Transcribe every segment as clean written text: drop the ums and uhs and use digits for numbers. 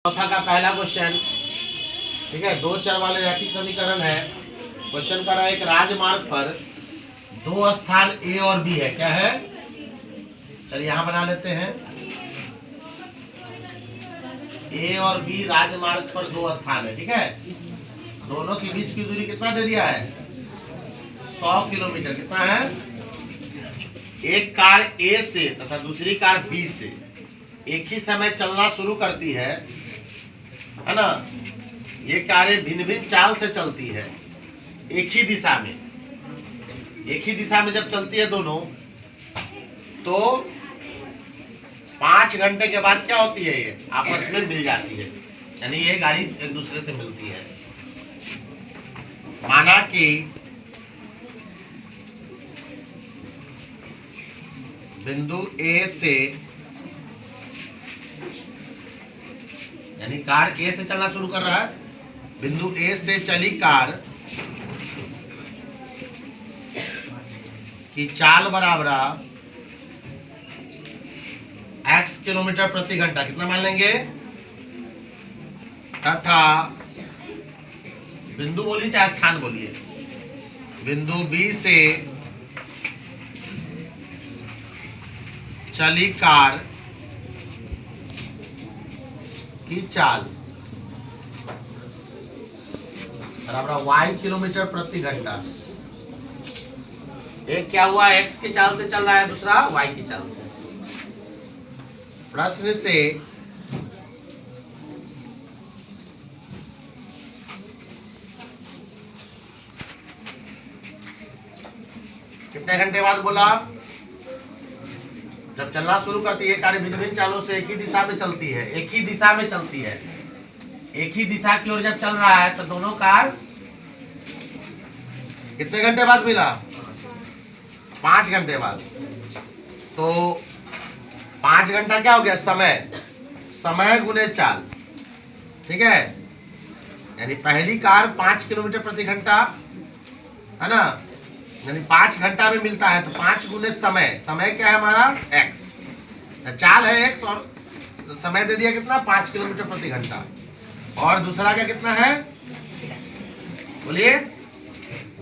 चौथा का पहला क्वेश्चन, ठीक है, दो चर वाले रैखिक समीकरण है। क्वेश्चन कर रहा है एक राजमार्ग पर दो स्थान ए और बी है। क्या है? चलिए यहां बना लेते हैं। ए और बी राजमार्ग पर दो स्थान है, ठीक है। दोनों के बीच की दूरी कितना दे दिया है? 100 किलोमीटर। कितना है? एक कार ए से तथा दूसरी कार बी से एक ही समय चलना शुरू करती है ना। ये कारें भिन्न भिन्न चाल से चलती है, एक ही दिशा में। एक ही दिशा में जब चलती है दोनों, तो 5 घंटे के बाद क्या होती है? ये आपस में मिल जाती है, यानी ये गाड़ी एक दूसरे से मिलती है। माना कि बिंदु ए से, यानी कार ए से चलना शुरू कर रहा है, बिंदु ए से चली कार की चाल बराबर x किलोमीटर प्रति घंटा, कितना मान लेंगे? तथा बिंदु बोलिए चाहे स्थान बोलिए, बिंदु बी से चली कार की चाल बराबर y किलोमीटर प्रति घंटा। एक क्या हुआ? x की चाल से चल रहा है, दूसरा y की चाल से। प्रश्न से कितने घंटे बाद बोला? जब चलना शुरू करती है कार भिन्न भिन्न चालों से एक ही दिशा में चलती है, एक ही दिशा में चलती है, एक ही दिशा की ओर जब चल रहा है, तो दोनों कार कितने घंटे बाद मिला? 5 घंटे बाद। तो 5 घंटा क्या हो गया? समय। समय गुने चाल, ठीक है। यानी पहली कार 5 किलोमीटर प्रति घंटा है ना, यानी 5 घंटा में मिलता है, तो 5 गुने समय। समय क्या है हमारा? x। चाल है x और समय दे दिया कितना? 5 किलोमीटर प्रति घंटा। और दूसरा क्या कितना है? बोलिए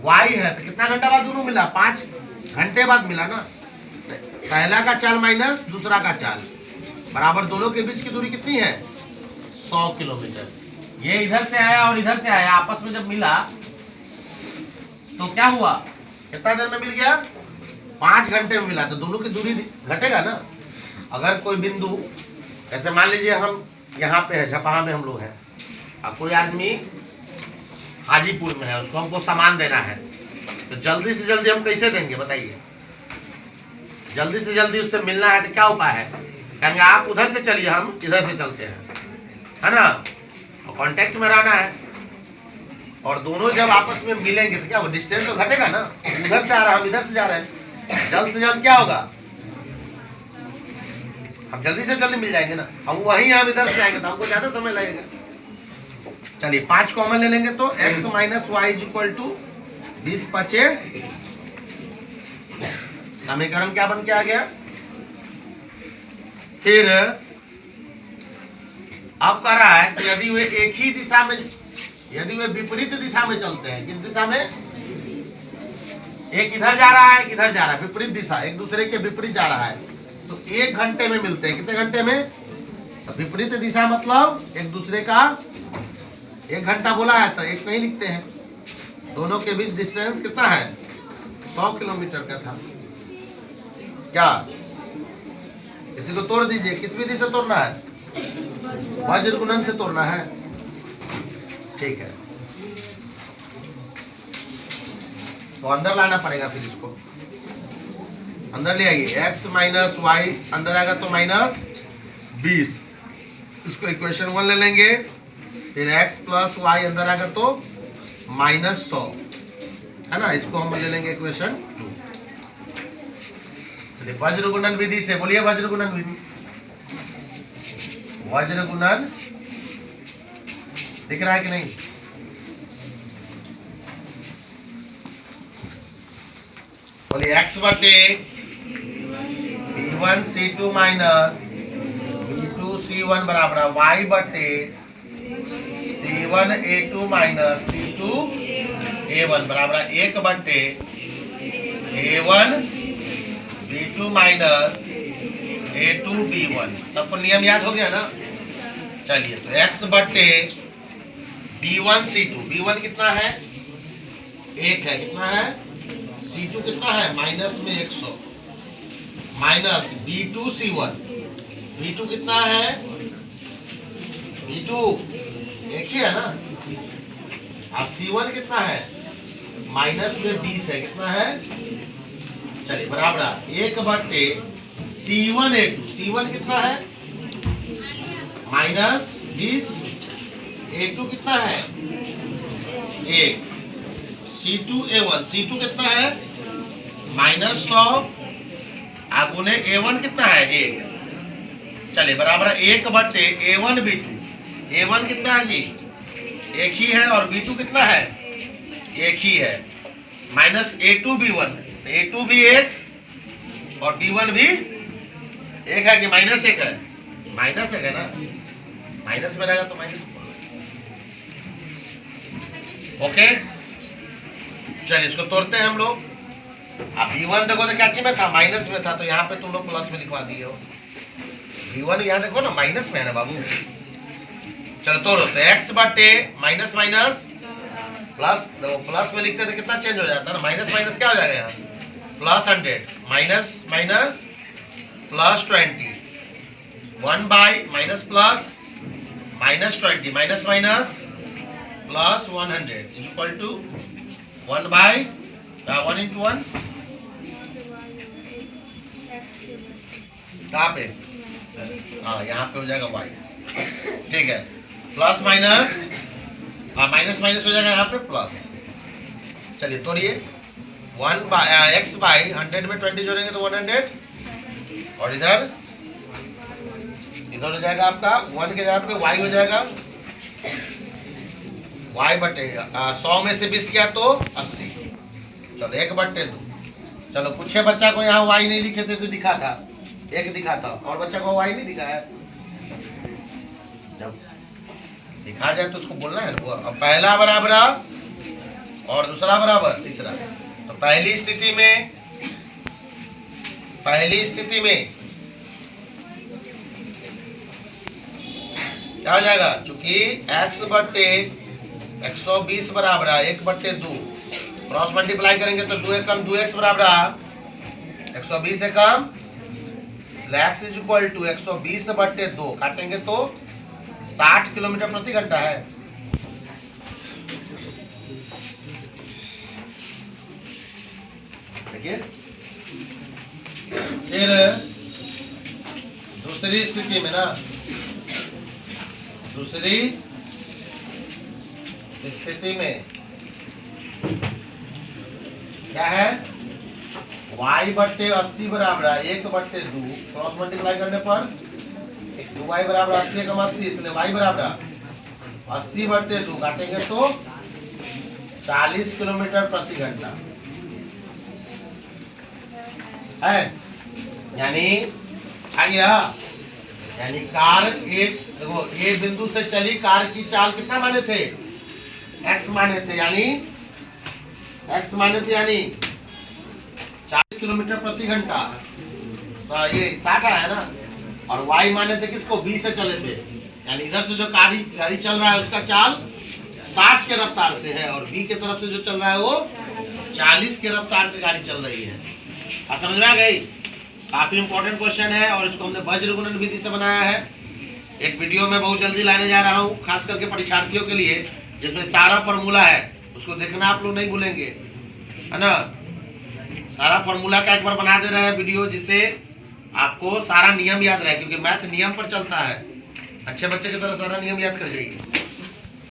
y है, तो कितना घंटा बाद दोनों मिला? 5 घंटे बाद मिला ना। पहला का चाल माइनस दूसरा का चाल बराबर, दोनों के बीच की दूरी कितनी है? 100 किलोमीटर। ये इधर से आया और इधर से आया, आपस में जब मिला तो क्या हुआ? कितना देर में मिल गया? 5 घंटे में मिला, तो दोनों की दूरी घटेगा ना। अगर कोई बिंदु, ऐसे मान लीजिए हम यहाँ पे है, झपहा में हम लोग हैं, और कोई आदमी हाजीपुर में है, उसको हमको सामान देना है, तो जल्दी से जल्दी हम कैसे देंगे बताइए? जल्दी से जल्दी उससे मिलना है तो क्या उपाय है? कहेंगे आप उधर से चलिए, हम इधर से चलते हैं, है ना। और कांटेक्ट में रहना है, और दोनों जब आपस में मिलेंगे तो क्या होगा? डिस्टेंस तो घटेगा ना। उधर से आ रहा है, हम इधर से जा रहे हैं, जल्द से जल्द क्या होगा? हम जल्दी से जल्दी मिल जाएंगे ना। हम वहीं हम इधर से जाएंगे तो हमको ज्यादा समय लगेगा। चलिए 5 कॉमन ले लेंगे, तो x minus Y is equal to 20 पचे। समीकरण क्या बन के आ गया? फिर अब कह रहा है कि यदि वे एक ही दिशा में, यदि वे विपरीत दिशा में चलते हैं, किस दिशा में? एक इधर जा रहा है, एक इधर जा रहा है, विपरीत दिशा, एक दूसरे के विपरीत जा रहा है, तो 1 घंटे में मिलते हैं। कितने घंटे में? तो विपरीत दिशा मतलब एक दूसरे का 1 घंटा बोला है, तो 1 नहीं लिखते हैं। दोनों के बीच डिस्टेंस कितना है? 100 किलोमीटर का था। क्या इसी को तोड़ दीजिए। किस विधि से तोड़ना है? वज्र गुणन से तोड़ना है, ठीक है। तो अंदर लाना पड़ेगा, फिर इसको अंदर ले आइए। x माइनस वाई अंदर आएगा तो माइनस 20, इसको इक्वेशन 1 ले लेंगे। फिर x प्लस वाई अंदर आएगा तो माइनस 100, है ना। इसको हम ले लेंगे इक्वेशन 2। चलिए वज्र गुणन विधि से, बोलिए वज्र गुणन विधि। वज्र गुणन दिख रहा है कि नहीं? बोलिए x बटे B1 C2 minus B2 C C1 बराबर है y बटे C1 A2 minus C2 A1 बराबर है 1 बटे A1 B2 minus A2 B1। सबको नियम याद हो गया ना? चलिए तो x बटे B1 C2, B1 कितना है? 1 है। कितना है? C2 कितना है? माइनस में 100 माइनस B2 C1, B2 कितना है? B2 एक ही है ना? और C1 कितना है? माइनस में 20 है। कितना है? चलिए बराबर 1 बटे C1 A2, C1 कितना है? माइनस 20, A2 कितना है? 1, C2 A1, C2 कितना है? माइनस 100 आगुने A1 कितना है? 1। चलिए बराबर 1 बटे A1 B2, A1 कितना है जी? एक ही है और B2 कितना है? एक ही है। माइनस A2 B1, A2 भी 1 और B1 भी 1 है कि माइनस 1 है? माइनस 1 है ना? माइनस में रहेगा तो माइनस। ओके चलिए इसको तोड़ते हैं हम लोग। अब B1 देखो तो क्या चीज में था? माइनस में था, तो यहाँ पे तुम लोग प्लस में लिखवा दिए हो। B1 यहाँ देखो ना माइनस में है ना बाबू। चलो तोड़ो तो x बटे माइनस माइनस प्लस, देखो प्लस में लिखते थे कितना चेंज हो जाता है ना? माइनस माइनस क्या हो जाएगा यहाँ? Plus 100 minus minus plus 20, 1 by minus plus minus 20 minus minus plus 100 equal to 1 by 1 into 1 कहाँ पे? हाँ यहाँ पे हो जाएगा y। ठीक है प्लस माइनस, हाँ माइनस माइनस हो जाएगा यहाँ पे प्लस। चलिए तोड़िए 1 बाई x बाई 100 में 20 जोड़ेंगे तो 100 और इधर हो जाएगा आपका 1 के जगह पे y हो जाएगा y बटे 100 में से 20 किया तो 80। चलो 1 बटे 2। चलो कुछ बच्चा को यहाँ y नहीं लिखे थे तो दिखा था, 1 दिखा था, और बच्चा को y नहीं दिखा है। जब दिखा जाए तो उसको बोलना है ना। अब पहला बराबर और दूसरा बराबर तीसरा। तो पहली स्थिति में क्या हो जाएगा? चूंकि x बटे 120 बराबर 1 बटे 2, क्रॉस मल्टीप्लाई करेंगे तो 2 एकम 2x बराबर 120 एकम x इज इक्वल टू 120 बटे 2 काटेंगे तो 60 किलोमीटर प्रति घंटा है। देखिए फिर दूसरी स्थिति में ना, दूसरी स्थिति में क्या है? y बट्टे 80 बराबर 1 बट्टे 2, क्रॉस मल्टीप्लाई करने पर 2y बराबर 80 एकम 80, इसलिए y बराबर 80 बट्टे 2 काटेंगे तो 40 किलोमीटर प्रति घंटा है। यानी आ गया, यानी कार एक देखो ए बिंदु से चली कार की चाल कितना माने थे? x माने थे, यानी x माने थे यानी 40 किलोमीटर प्रति घंटा। तो ये 60 है ना, और y माने थे किसको? 20 से चले थे, यानी इधर से जो गाड़ी चल रहा है उसका चाल 60 के रफ्तार से है, और b के तरफ से जो चल रहा है वो 40 के रफ्तार से गाड़ी चल रही है। समझ में आ गई? काफी इंपॉर्टेंट क्वेश्चन है और इसको हमने वज्र गुणन विधि से बनाया है। एक वीडियो में बहुत जल्दी लाने जा रहा हूँ खास करके परीक्षार्थियों के लिए, जिसमें सारा फॉर्मूला है, उसको देखना आप लोग नहीं भूलेंगे, है ना। सारा फॉर्मूला का एक बार बना दे रहे हैं वीडियो, जिससे आपको सारा नियम याद रहे, क्योंकि मैथ नियम पर चलता है। अच्छे बच्चे की तरह सारा नियम याद कर जाइए।